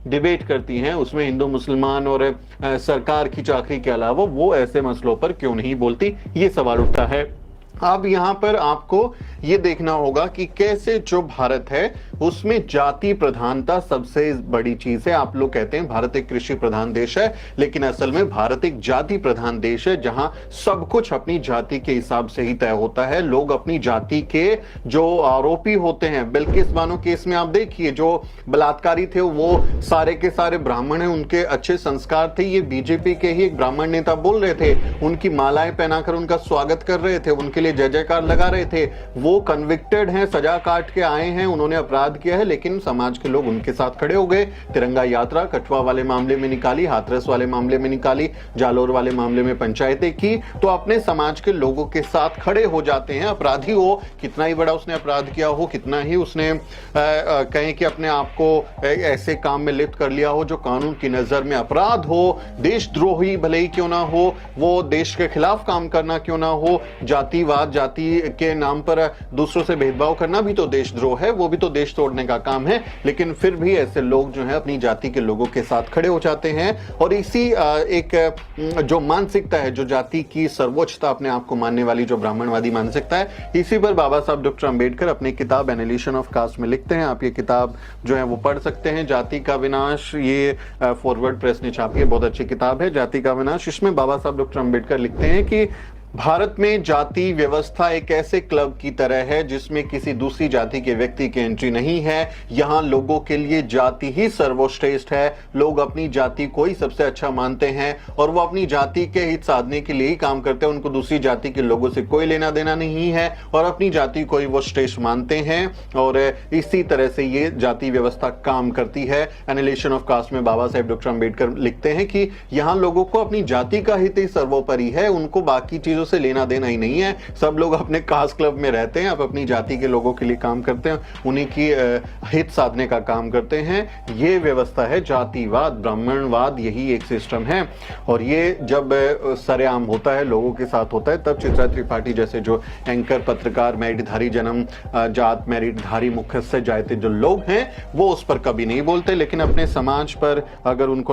Debate करती हैं उसमें हिंदू मुसलमान और सरकार की चाकरी के अलावा वो ऐसे मसलों पर क्यों नहीं बोलती, ये सवाल उठता है। अब यहां पर आपको ये देखना होगा कि कैसे जो भारत है उसमें जाति प्रधानता सबसे बड़ी चीज है। आप लोग कहते हैं भारत एक कृषि प्रधान देश है, लेकिन असल में भारत एक जाति प्रधान देश है, जहां सब कुछ अपनी जाति के हिसाब से ही तय होता है। लोग अपनी जाति के जो आरोपी होते हैं, बिल्किस बानो केस में आप देखिए जो बलात्कारी थे वो सारे के सारे ब्राह्मण हैं, उनके अच्छे संस्कार थे, ये बीजेपी के ही एक ब्राह्मण नेता बोल रहे थे, उनकी मालाएं पहनाकर उनका स्वागत कर रहे थे, उनके लिए जय जयकार लगा रहे थे। वो कन्विक्टेड हैं, सजा काट के आए हैं, उन्होंने अपराध किया है, लेकिन समाज के लोग उनके साथ खड़े हो गए। तिरंगा यात्रा कठुआ वाले मामले में निकाली, हाथरस वाले मामले में निकाली, जालोर वाले मामले में पंचायतें की, तो अपने समाज के लोगों के साथ खड़े हो जाते हैं। अपराधी हो, कितना ही बड़ा उसने अपराध किया हो, कितना ही उसने कहें कि अपने आप को ऐसे काम में लिप्त कर लिया हो जो कानून की नजर में अपराध हो, देशद्रोही भले ही क्यों ना हो, वो देश के खिलाफ काम करना क्यों ना हो, जातिवाद, जाति के नाम पर दूसरों से भेदभाव करना भी तो देशद्रोह है, वो भी तो देश तोड़ने का काम है। लेकिन फिर भी ऐसे लोग जो है अपनी जाति के लोगों के साथ खड़े हो जाते हैं, और इसी एक जो मानसिकता है, जो जाति की सर्वोच्चता अपने आप को मानने वाली जो ब्राह्मणवादी मानसिकता है, इसी पर बाबा साहब डॉक्टर अंबेडकर अपनी किताब एनालिसिस ऑफ कास्ट में लिखते हैं। आप ये किताब जो है वो पढ़ सकते हैं, जाति का विनाश, ये फॉरवर्ड प्रेस ने छापी है, बहुत अच्छी किताब है जाति का विनाश। इसमें बाबा साहब डॉक्टर अंबेडकर लिखते हैं कि भारत में जाति व्यवस्था एक ऐसे क्लब की तरह है जिसमें किसी दूसरी जाति के व्यक्ति की एंट्री नहीं है। यहाँ लोगों के लिए जाति ही सर्वश्रेष्ठ है, लोग अपनी जाति को ही सबसे अच्छा मानते हैं और वो अपनी जाति के हित साधने के लिए ही काम करते हैं। उनको दूसरी जाति के लोगों से कोई लेना देना नहीं है और अपनी जाति को ही वो श्रेष्ठ मानते हैं, और इसी तरह से ये जाति व्यवस्था काम करती है। एनालिसिस ऑफ कास्ट में बाबा साहेब डॉक्टर अंबेडकर लिखते हैं कि यहाँ लोगों को अपनी जाति का हित ही सर्वोपरि है, उनको बाकी चीजों से लेना देना ही नहीं है। सब लोग अपने कास्ट क्लब में रहते हैं, आप अपनी जाति के लोगों के लिए काम करते हैं, उन्हीं की हित साधने का काम करते हैं। ये व्यवस्था है जातिवाद, ब्राह्मणवाद, यही एक सिस्टम है। और ये जब सरेआम होता है, लोगों के साथ होता है, तब चित्रा त्रिपाठी जैसे जो एंकर, पत्रकार, मेरिटधारी जन्म जात, मेरिटधारी मुख्य से जाते जो लोग हैं वो उस पर कभी नहीं बोलते, लेकिन अपने समाज पर अगर उनको